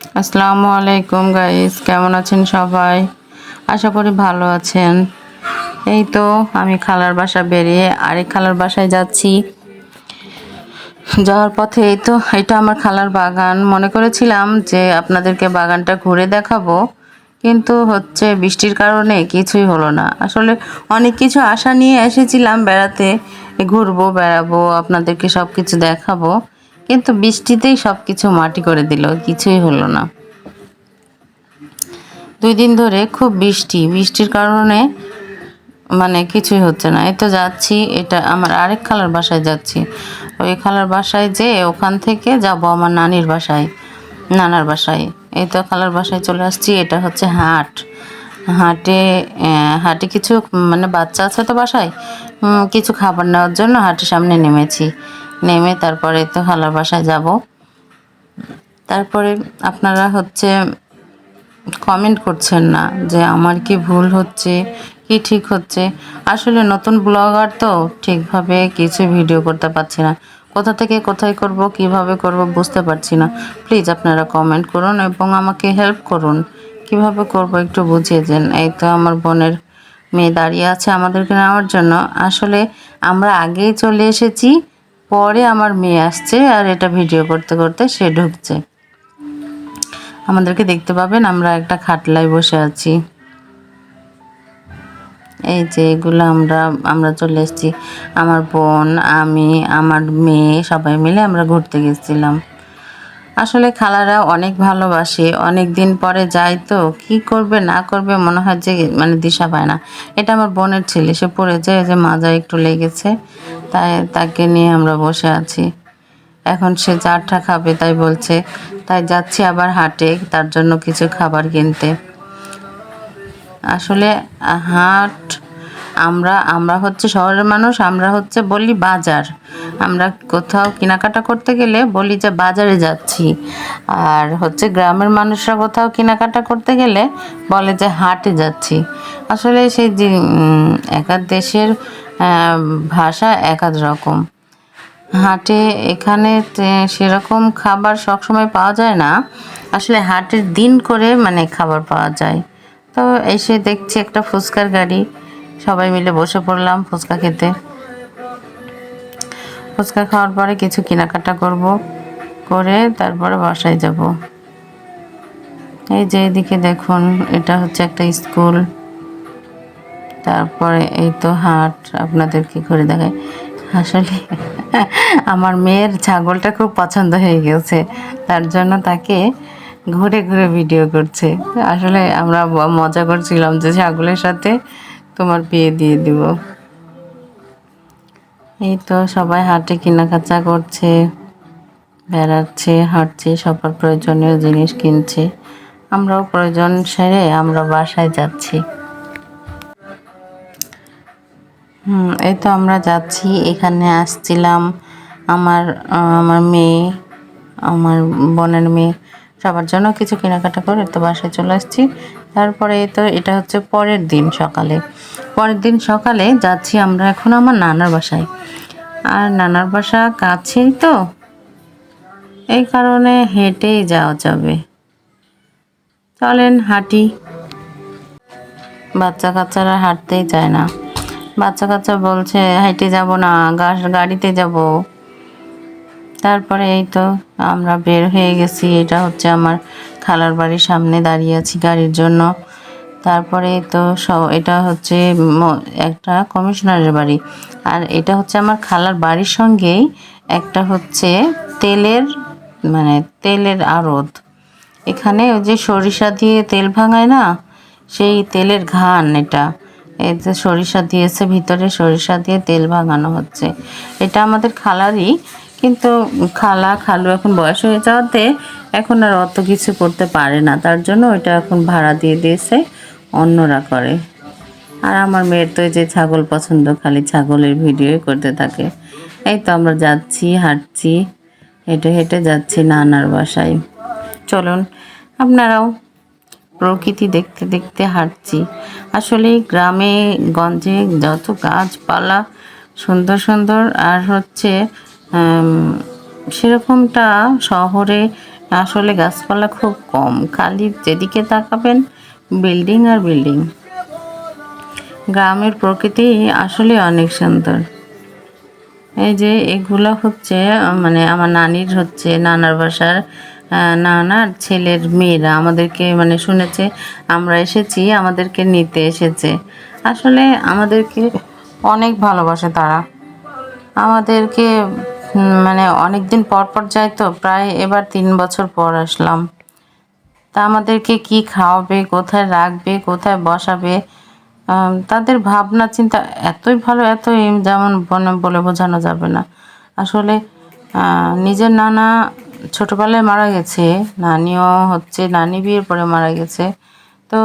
আসসালামু আলাইকুম গাইস, কেমন আছেন সবাই? আশা করি ভালো আছেন। এই তো আমি খালার বাসা বেরিয়ে আরেক খালার বাসায় যাচ্ছি। যাওয়ার পথে এই তো এটা আমার খালার বাগান। মনে করেছিলাম যে আপনাদেরকে বাগানটা ঘুরে দেখাবো, কিন্তু হচ্ছে বৃষ্টির কারণে কিছুই হলো না। আসলে অনেক কিছু আশা নিয়ে এসেছিলাম বেড়াতে, ঘুরবো বেড়াবো আপনাদেরকে সব কিছু দেখাবো, কিন্তু বৃষ্টিতেই সব কিছু মাটি করে দিল, কিছুই হলো না। 2 দিন ধরে খুব বৃষ্টির কারণে মানে কিছুই হচ্ছে না। এই তো যাচ্ছি, এটা আমার আরেক খালার বাসায় যাচ্ছি। ওই খালার বাসায় যেয়ে ওখান থেকে যাব আমার নানার বাসায়। এই তো খালার বাসায় চলে আসছি। এটা হচ্ছে হাটে। হাটে কিছু মানে বাচ্চা আছে তো বাসায়, কিছু খাবার নেওয়ার জন্য হাটের সামনে নেমেছি। নেমে তারপরে তো খালার বাসায় যাব। তারপরে আপনারা হচ্ছে কমেন্ট করছেন না যে আমার কি ভুল হচ্ছে কি ঠিক হচ্ছে। আসলে নতুন ব্লগার তো ঠিকভাবে কিছু ভিডিও করতে পারছি না, কোথা থেকে কোথায় করব কিভাবে করব বুঝতে পারছি না। প্লিজ আপনারা কমেন্ট করুন এবং আমাকে হেল্প করুন, কিভাবে করব একটু বুঝিয়ে দেন। এই তো আমার বোনের মেয়ে দাঁড়িয়ে আছে আমাদেরকে নেওয়ার জন্য। আসলে আমরা আগেই চলে এসেছি, পরে আমার মেয়ে আসছে আর এটা ভিডিও করতে করতে সে ঢুকছে। আমাদেরকে দেখতে পাবেন, আমরা একটা খাটলায় বসে আছি। এই যে এগুলো আমরা চলে এসেছি। আমার বোন, আমি, আমার মেয়ে সবাই মিলে আমরা ঘুরতে গেছিলাম। আসলে খালারা অনেক ভালোবাসে, অনেক দিন পরে যায় তো কি করবে না করবে মনে হয় যে মানে দিশা পায় না। এটা আমার বোনের ছেলে, সে পড়ে যায়, যে মাজা একটু লেগেছে, তাই তাকে নিয়ে আমরা বসে আছি। এখন সে চারটা খাবে তাই বলছে, তাই যাচ্ছি আবার হাটে তার জন্য কিছু খাবার কিনতে। আসলে হাট, আমরা আমরা হচ্ছে শহরের মানুষ, আমরা হচ্ছে বলি বাজার। আমরা কোথাও কেনাকাটা করতে গেলে বলি যে বাজারে যাচ্ছি, আর হচ্ছে গ্রামের মানুষরা কোথাও কেনাকাটা করতে গেলে বলে যে হাটে যাচ্ছি। আসলে সেই যে এক এক দেশের ভাষা এক এক রকম। হাটে এখানে সেরকম খাবার সবসময় পাওয়া যায় না, আসলে হাটের দিন করে মানে খাবার পাওয়া যায়। তো এসে দেখছি একটা ফুচকার গাড়ি, সবাই মিলে বসে পড়লাম ফুচকা খেতে। ফুচকা খাওয়ার পরে কিছু কেনাকাটা করব, করে তারপরে বাসায় যাব। এই যে এদিকে দেখুন, এটা হচ্ছে একটা স্কুল। তারপরে এই তো হাট, আপনাদেরকে ঘুরে দেখায়। আসলে আমার মেয়ের ছাগলটা খুব পছন্দ হয়ে গেছে, তার জন্য তাকে ঘুরে ঘুরে ভিডিও করছে। আসলে আমরা মজা করছিলাম যে ছাগলের সাথে তোমার বিয়ে দিয়ে দিব। এই তো সবাই হাটে কেনাকাটা করছে, বেড়াচ্ছে, হাঁটছে, সবার প্রয়োজনীয় জিনিস কিনছে। আমরাও প্রয়োজন সেরে আমরা বাসায় যাচ্ছি। এই তো আমরা যাচ্ছি, এখানে আসছিলাম আমার আমার মেয়ে, আমার বোনের মেয়ে, সবার জন্য কিছু কেনাকাটা করে তো বাসায় চলে আসছি। তারপরে তো এটা হচ্ছে পরের দিন সকালে যাচ্ছি আমরা এখন আমার নানার বাসায়। আর নানার বাসা কাছেই তো, এই কারণে হেঁটেই যাওয়া যাবে। চলেন হাঁটি। বাচ্চা কাচ্চারা হাঁটতেই চায় না, বাচ্চা কাচ্চা বলছে হাঁটে যাব না, গাড়িতে যাব। তারপরে এই তো আমরা বের হয়ে গেছি। এটা হচ্ছে আমার খালার বাড়ির সামনে দাঁড়িয়ে আছি গাড়ির জন্য। তারপরে তো এটা হচ্ছে একটা কমিশনারের বাড়ি, আর এটা হচ্ছে আমার খালার বাড়ির সঙ্গেই একটা হচ্ছে তেলের তেলের আড়ত। এখানে ওই যে সরিষা দিয়ে তেল ভাঙায় না, সেই তেলের ঘান এটা। এই যে সরিষা দিয়েছে, ভিতরে সরিষা দিয়ে তেল ভাঙানো হচ্ছে। এটা আমাদের খালারই, কিন্তু খালু এখন বয়স হয়ে যাওয়াতে এখন আর অত কিছু করতে পারে না, তার জন্য ওইটা এখন ভাড়া দিয়ে দিয়েছে, অন্যরা করে। আর আমার মেয়ের তো এই যে ছাগল পছন্দ, খালি ছাগলের ভিডিও করতে থাকে। এই তো আমরা যাচ্ছি, হাঁটছি, হেঁটে হেঁটে যাচ্ছি নানার বাসায়। চলুন আপনারাও, প্রকৃতি দেখতে দেখতে হাঁটছি। আসলে গ্রামে গঞ্জে যত গাছপালা সুন্দর সুন্দর, আর হচ্ছে সেরকমটা শহরে আসলে গাছপালা খুব কম, খালি যেদিকে তাকাবেন বিল্ডিং আর বিল্ডিং। গ্রামের প্রকৃতি আসলে অনেক সুন্দর। এই যে এগুলো হচ্ছে মানে আমার নানির হচ্ছে নানার বাসার নানার ছেলের মেয়েরা আমাদেরকে মানে শুনেছে আমরা এসেছি, আমাদেরকে নিতে এসেছে। আসলে আমাদেরকে অনেক ভালোবাসে তারা আমাদেরকে। মানে অনেক দিন পর পর যাই তো, প্রায় এবার 3 বছর পর আসলাম। তা আমাদেরকে কি খাওয়াবে, কোথায় রাখবে, কোথায় বসাবে, তাদের ভাবনা চিন্তা এতই ভালো, এতই যেমন বলে বোঝানো যাবে না। আসলে নিজের নানা ছোটবেলায় মারা গেছে, নানিও হচ্ছে নানি বিয়ের পরে মারা গেছে। তো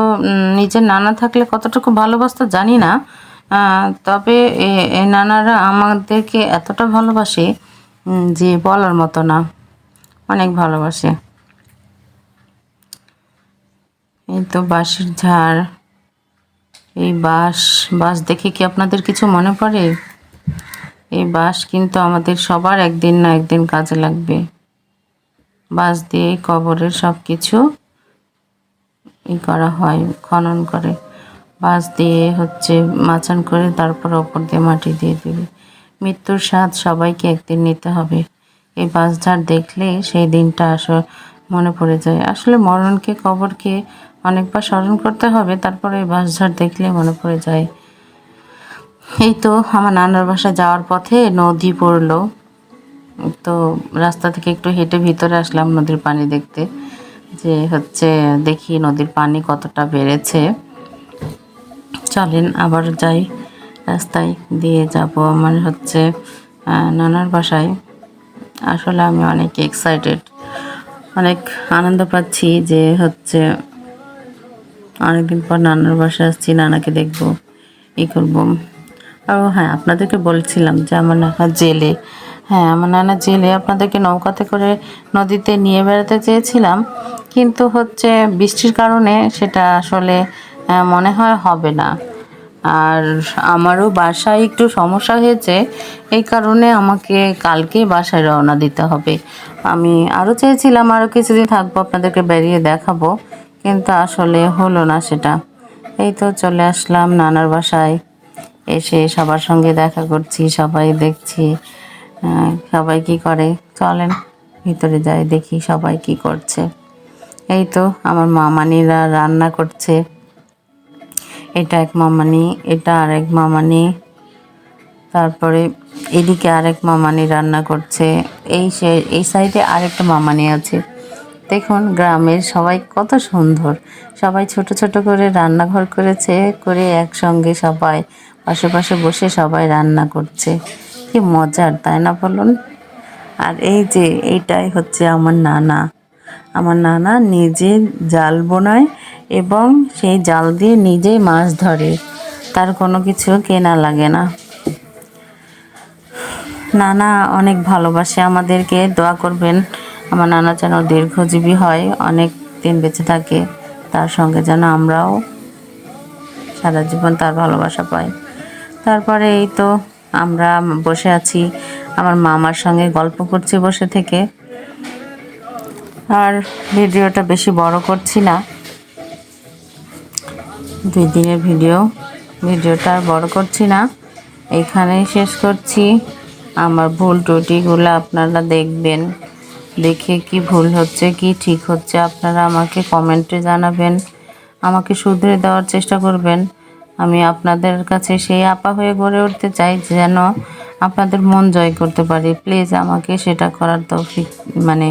নিজের নানা থাকলে কতটুকু ভালোবাসতো জানি না, তবে এই নানারা আমাদেরকে এতটা ভালোবাসে যে বলার মতো না, অনেক ভালোবাসে। এই তো বাঁশের ঝাড়, এই বাঁশ বাঁশ দেখে কি আপনাদের কিছু মনে পড়ে? এই বাঁশ কিন্তু আমাদের সবার একদিন না একদিন কাজে লাগবে। বাঁশ দিয়ে কবরের সব কিছু করা হয়, খনন করে বাঁশ দিয়ে হচ্ছে মাচান করে তারপর ওপর দিয়ে মাটি দিয়ে দেবে। মৃত্যুর স্বাদ সবাইকে একদিন নিতে হবে। এই বাঁশঝাড় দেখলে সেই দিনটা মনে পড়ে যায়। আসলে মরণকে কবরকে অনেকবার স্মরণ করতে হবে, তারপরে এই বাঁশঝাড় দেখলে মনে পড়ে যায়। এই তো আমার নানার বাসা যাওয়ার পথে নদী পড়লো, তো রাস্তা থেকে একটু হেঁটে ভিতরে আসলাম নদীর পানি দেখতে, যে হচ্ছে দেখি নদীর পানি কতটা বেড়েছে। চলেন আবার যাই, রাস্তায় দিয়ে যাব আমার হচ্ছে নানার বাসায়। আসলে আমি অনেক এক্সাইটেড, অনেক আনন্দ পাচ্ছি যে হচ্ছে অনেকদিন পর নানার বাসায় আসছি, নানাকে দেখব, করবো। ও হ্যাঁ, আপনাদেরকে বলছিলাম যে আমার নানা জেলে। হ্যাঁ, আমার নানা জেলে। আপনাদেরকে নৌকাতে করে নদীতে নিয়ে বেড়াতে চেয়েছিলাম, কিন্তু হচ্ছে বৃষ্টির কারণে সেটা আসলে মনে হয় হবে না। আর আমারও বাসায় একটু সমস্যা হয়েছে, এই কারণে আমাকে কালকেই বাসায় রওনা দিতে হবে। আমি আরও চেয়েছিলাম আরও কিছুদিন থাকবো, আপনাদেরকে বেরিয়ে দেখাবো, কিন্তু আসলে হলো না সেটা। এই তো চলে আসলাম নানার বাসায়, এসে সবার সঙ্গে দেখা করছি, সবাই দেখছি সবাই কি করে। চলেন ভিতরে যাই, দেখি সবাই কি করছে। এই তো আমার মামানিরা রান্না করছে, এটা এক মামানি, এটা আরেক মামানি, তারপরে এদিকে আরেক মামানি রান্না করছে, এই সাইডে আরেকটা মামানি আছে। দেখুন গ্রামের সবাই কত সুন্দর, সবাই ছোট ছোট করে রান্নাঘর করেছে, করে একসঙ্গে সবাই পাশে পাশে বসে সবাই রান্না করছে। কি মজার, তাই না বলুন? আর এই যে এইটাই হচ্ছে আমার নানা। আমার নানা নিজে জাল বোনায় এবং সেই জাল দিয়ে নিজেই মাছ ধরে, তার কোনো কিছু কেনা লাগে না। নানা অনেক ভালোবাসে আমাদেরকে, দোয়া করবেন আমার নানা যেন দীর্ঘজীবী হয়, অনেক দিন বেঁচে থাকে, তার সঙ্গে যেন আমরাও সারা জীবন তার ভালোবাসা পাই। তারপরে এই তো আমরা বসে আছি, আমার মামার সঙ্গে গল্প করছি বসে থেকে। আর ভিডিওটা বেশি বড় করছি না, 2 দিনের ভিডিওটা আর বড় করছি না, এখানেই শেষ করছি। আমার ভুল ত্রুটিগুলো আপনারা দেখবেন, দেখে কি ভুল হচ্ছে কি ঠিক হচ্ছে আপনারা আমাকে কমেন্টে জানাবেন, আমাকে শুধরে দেওয়ার চেষ্টা করবেন। আমি আপনাদের কাছে সেই আপা হয়ে গড়ে উঠতে চাই যেন আপনাদের মন জয় করতে পারি। প্লিজ আমাকে সেটা করার তৌফিক মানে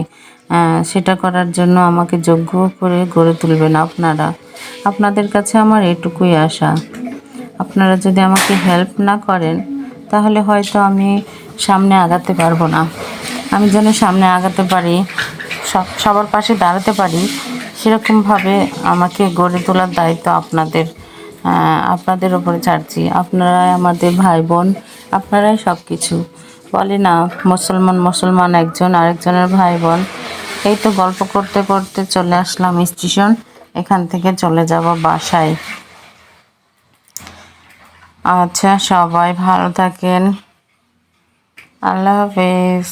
সেটা করার জন্য আমাকে যোগ্য করে গড়ে তুলবেন আপনারা। আপনাদের কাছে আমার এটুকুই আশা। আপনারা যদি আমাকে হেল্প না করেন তাহলে হয়তো আমি সামনে আগাতে পারবো না। আমি যেন সামনে আগাতে পারি, সবার পাশে দাঁড়াতে পারি, সেরকমভাবে আমাকে গড়ে তোলার দায়িত্ব আপনাদের ওপরে ছাড়ছি। আপনারাই আমাদের ভাই বোন, আপনারাই সব কিছু। বলে না মুসলমান একজন আরেকজনের ভাই বোন। এই তো গল্প করতে করতে চলে আসলাম স্টেশন, এখান থেকে চলে যাব বাসায়। আচ্ছা, সবাই ভালো থাকেন, আল্লাহ হাফেজ।